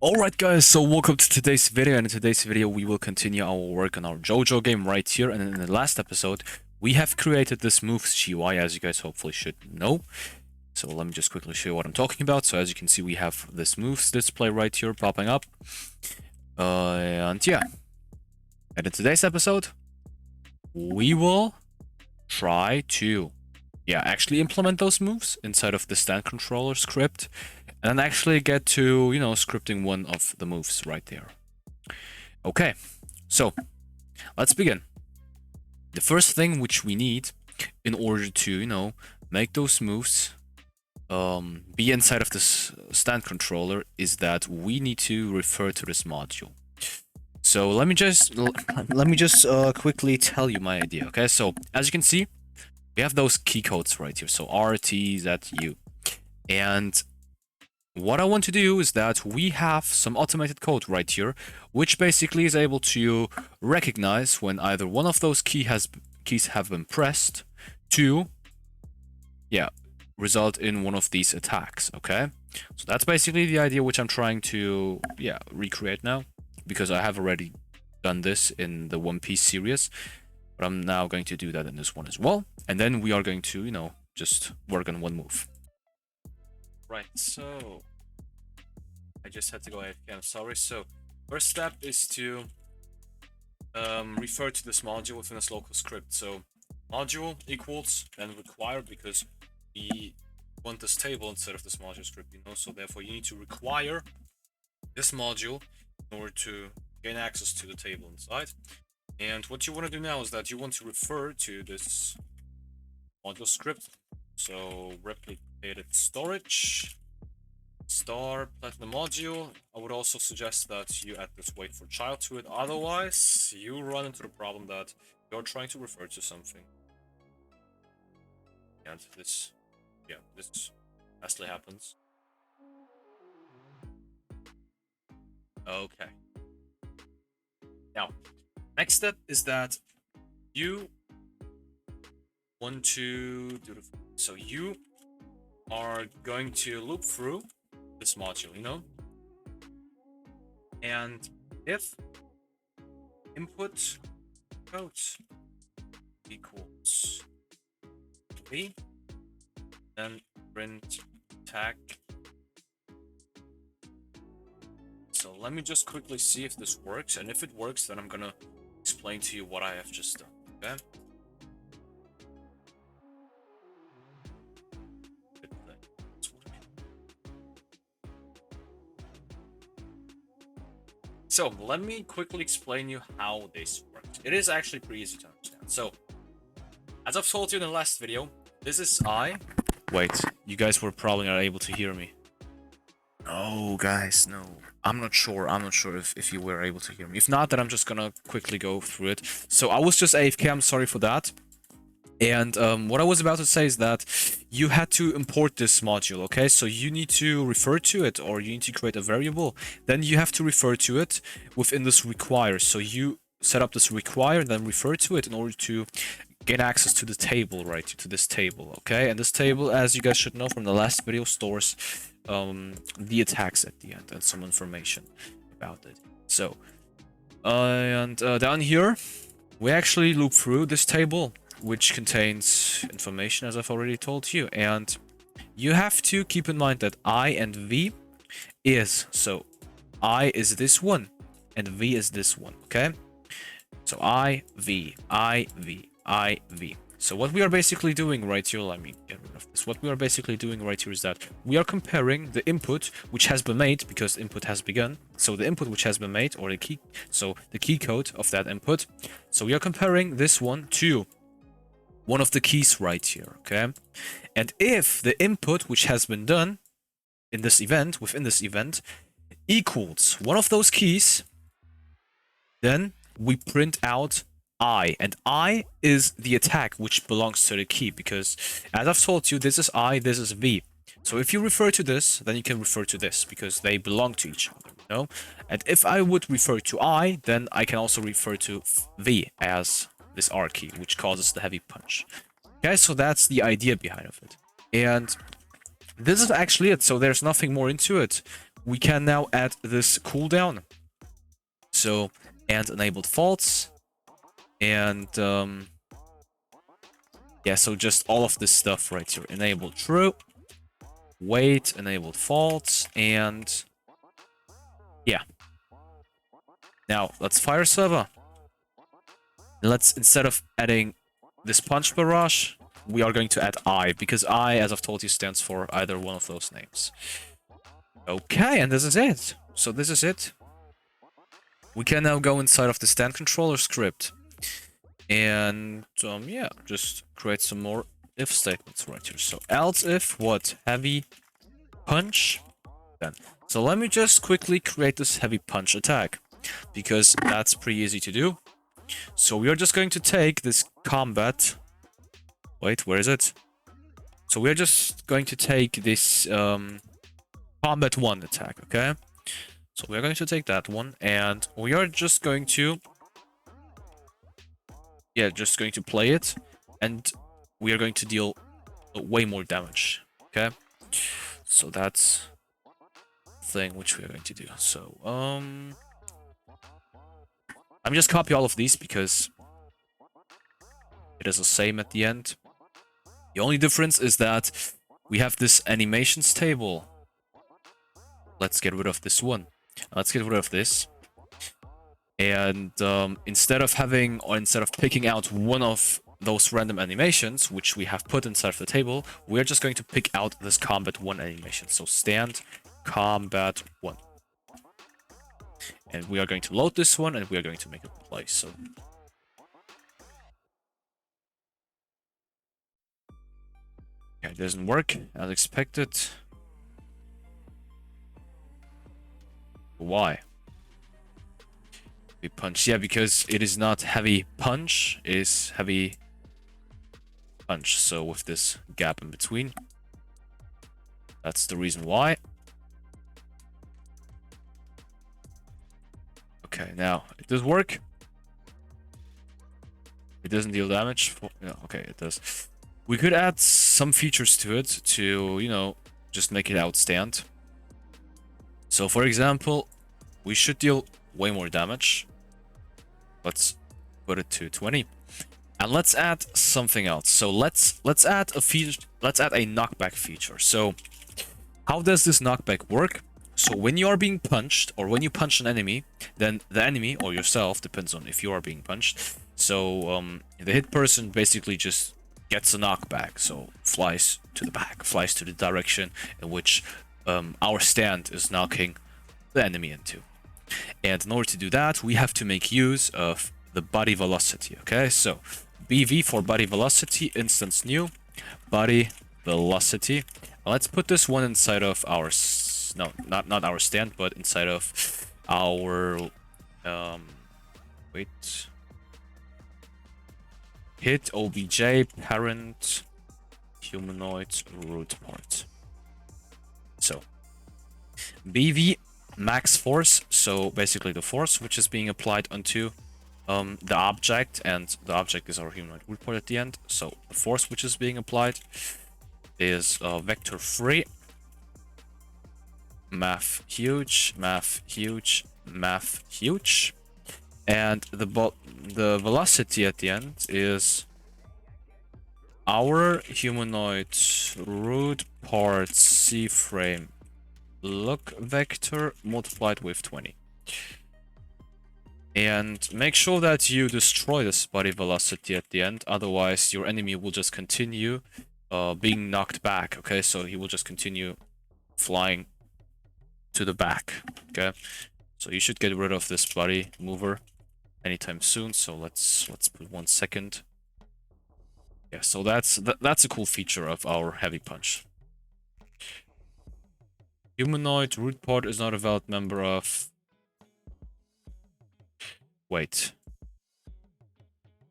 Alright guys, so welcome to today's video, and in today's video we will continue our work on our JoJo game right here. And in the last episode we have created this moves GUI, as you guys hopefully should know. So let me just quickly show you what I'm talking about. So as you can see, we have this moves display right here popping up. And yeah, and in today's episode we will try to actually implement those moves inside of the stand controller script, and actually get to, scripting one of the moves right there. Okay, so let's begin. The first thing which we need in order to, make those moves be inside of this stand controller is that we need to refer to this module. So let me just quickly tell you my idea. Okay, so as you can see, we have those key codes right here. So R, T, Z, U, and what I want to do is that we have some automated code right here, which basically is able to recognize when either one of those keys have been pressed to, result in one of these attacks. Okay, so that's basically the idea which I'm trying to, recreate now, because I have already done this in the One Piece series, but I'm now going to do that in this one as well, and then we are going to, just work on one move. Right, so I just had to go AFK, I'm sorry. So first step is to refer to this module within this local script. So module equals then require, because we want this table instead of this module script, so therefore you need to require this module in order to gain access to the table inside. And what you want to do now is that you want to refer to this module script. So replicated storage star platinum module. I would also suggest that you add this wait for child to it, otherwise you run into the problem that you're trying to refer to something and this actually happens. Okay, now next step is that you want to do so you are going to loop through this module, and if input code equals v, then print tag. So let me just quickly see if this works, and if it works, then I'm gonna explain to you what I have just done. Okay. So let me quickly explain you how this works. It is actually pretty easy to understand. So as I've told you in the last video, this is I. Wait, you guys were probably not able to hear me. No, guys, no. I'm not sure if you were able to hear me. If not, then I'm just gonna quickly go through it. So I was just AFK, I'm sorry for that. And what I was about to say is that you had to import this module, okay? So you need to refer to it, or you need to create a variable. Then you have to refer to it within this require. So you set up this require, then refer to it in order to gain access to the table, right? To this table, okay? And this table, as you guys should know from the last video, stores the attacks at the end and some information about it. So, down here, we actually loop through this table, which contains information, as I've already told you, and you have to keep in mind that I and V is, so I is this one and V is this one, okay? So I, V, I, V, I, V. So what we are basically doing right here, let me get rid of this. What we are basically doing right here is that we are comparing the input which has been made, because input has begun. So the input which has been made, or the key code of that input. So we are comparing this one to one of the keys right here, okay? And if the input which has been done in this event, within this event, equals one of those keys, then we print out I, and I is the attack which belongs to the key, because as I've told you, this is I, this is V. So if you refer to this, then you can refer to this, because they belong to each other, And if I would refer to I, then I can also refer to V as this R key, which causes the heavy punch. Okay, so that's the idea behind of it. And this is actually it, so there's nothing more into it. we can now add this cooldown. So, and enabled false. And, yeah, so just all of this stuff right here. Enabled true. Wait, enabled false. And, yeah. Now, let's fire server. Let's, instead of adding this punch barrage, we are going to add I, because I, as I've told you, stands for either one of those names. Okay, and this is it. So this is it. We can now go inside of the stand controller script. And, yeah, just create some more if statements right here. So else if what? Heavy punch? Then. So let me just quickly create this heavy punch attack, because that's pretty easy to do. So we are just going to take this combat. Wait, where is it? So we are just going to take this combat 1 attack, okay? So we are going to take that one, and we are just going to... yeah, just going to play it, and we are going to deal way more damage, okay? So that's the thing which we are going to do. So, I'm just copy all of these because it is the same at the end. The only difference is that we have this animations table. Let's get rid of this one. Let's get rid of this. And instead of picking out one of those random animations, which we have put inside of the table, we're just going to pick out this combat 1 animation. So stand combat 1. And we are going to load this one, and we are going to make it play. So okay, it doesn't work as expected. Why? Heavy punch. Yeah, because it is not heavy punch, it is heavy punch. So with this gap in between. That's the reason why. Okay, now it does work. It doesn't deal damage. Yeah, okay, it does. We could add some features to it to, you know, just make it outstand. So for example, we should deal way more damage. Let's put it to 20. And let's add something else. So let's add a feature, let's add a knockback feature. So how does this knockback work? So when you are being punched, or when you punch an enemy, then the enemy or yourself, depends on if you are being punched. So the hit person basically just gets a knockback, so flies to the back, flies to the direction in which our stand is knocking the enemy into. And in order to do that, we have to make use of the body velocity, okay? So BV for body velocity, instance new, body velocity. Let's put this one inside of our, no, not our stand, but inside of our, wait, hit obj parent humanoid root part. So BV max force, so basically the force which is being applied onto the object, and the object is our humanoid root part at the end. So the force which is being applied is vector free, math huge, math huge, math huge, and the velocity at the end is our humanoid root part C frame look vector multiplied with 20. And make sure that you destroy this body velocity at the end, otherwise your enemy will just continue being knocked back, okay? So he will just continue flying to the back, okay? So you should get rid of this body mover anytime soon, so let's put 1 second. Yeah, so that's a cool feature of our heavy punch. Humanoid root part is not a valid member of... Wait.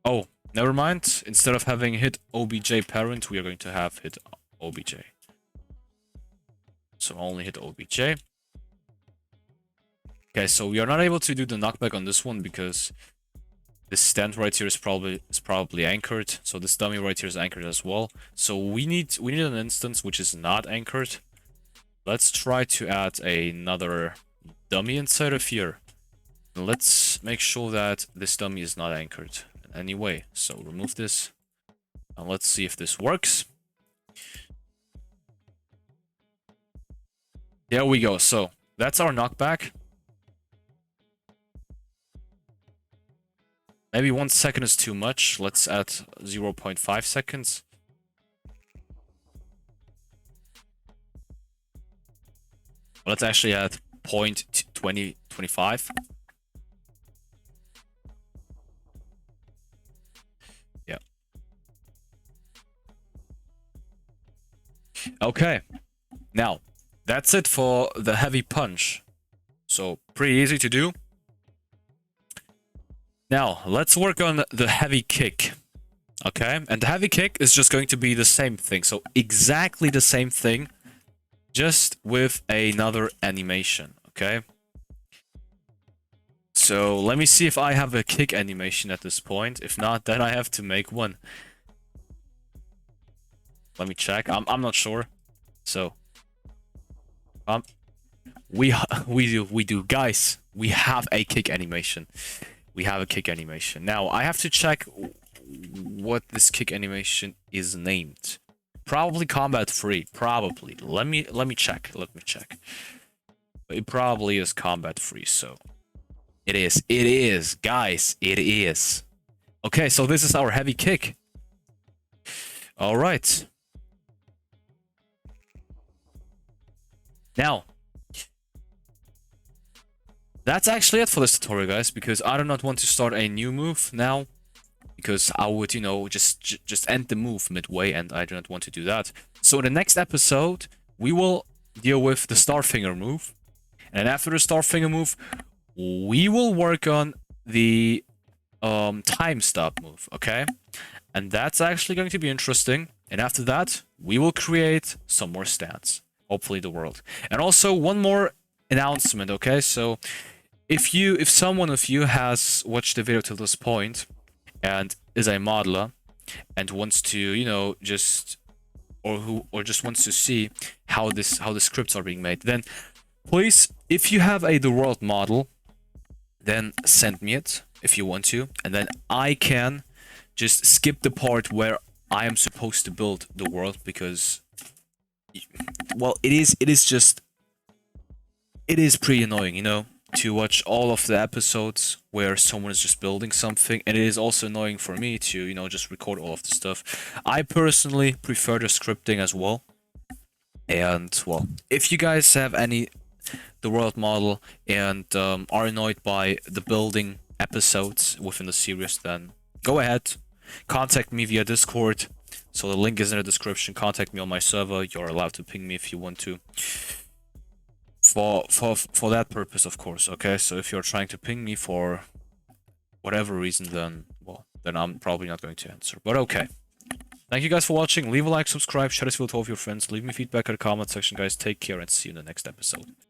Oh, never mind. Instead of having hit obj parent, we are going to have hit obj. So only hit obj. Okay, so we are not able to do the knockback on this one because this stand right here is probably anchored. So this dummy right here is anchored as well. So we need an instance which is not anchored. let's try to add another dummy inside of here. Let's make sure that this dummy is not anchored in any way. So remove this. And let's see if this works. There we go. So that's our knockback. Maybe 1 second is too much. Let's add 0.5 seconds. Let's actually add 0.2025. Yeah. Okay. Now, that's it for the heavy punch. So, pretty easy to do. Now, let's work on the heavy kick. Okay? And the heavy kick is just going to be the same thing. So, exactly the same thing, just with another animation. Okay? So, let me see if I have a kick animation at this point. If not, then I have to make one. Let me check. I'm not sure. So, we do, guys. We have a kick animation. We have a kick animation. Now, I have to check what this kick animation is named. Probably combat free. Probably. Let me check. Let me check. It probably is combat free. So it is. It is, guys. It is. Okay, so this is our heavy kick. All right. Now, that's actually it for this tutorial, guys, because I do not want to start a new move now, because I would, you know, just end the move midway, and I do not want to do that. So in the next episode, we will deal with the star finger move, and after the star finger move, we will work on the time stop move, okay? And that's actually going to be interesting. And after that, we will create some more stats, hopefully the world. And also one more announcement, okay? So if someone of you has watched the video till this point and is a modeler and wants to, you know, just wants to see how the scripts are being made, then please, if you have the world model, then send me it if you want to, and then I can just skip the part where I am supposed to build the world, because, well, it is pretty annoying, you know, to watch all of the episodes where someone is just building something, and it is also annoying for me to, you know, just record all of the stuff. I personally prefer the scripting as well. And, well, if you guys have the world model and are annoyed by the building episodes within the series, then go ahead, contact me via Discord. So the link is in the description. Contact me on my server. You're allowed to ping me if you want to. For that purpose, of course, okay? So if you're trying to ping me for whatever reason, then, well, then I'm probably not going to answer. But okay. Thank you guys for watching. Leave a like, subscribe, share this video with all of your friends. Leave me feedback in the comment section, guys. Take care and see you in the next episode.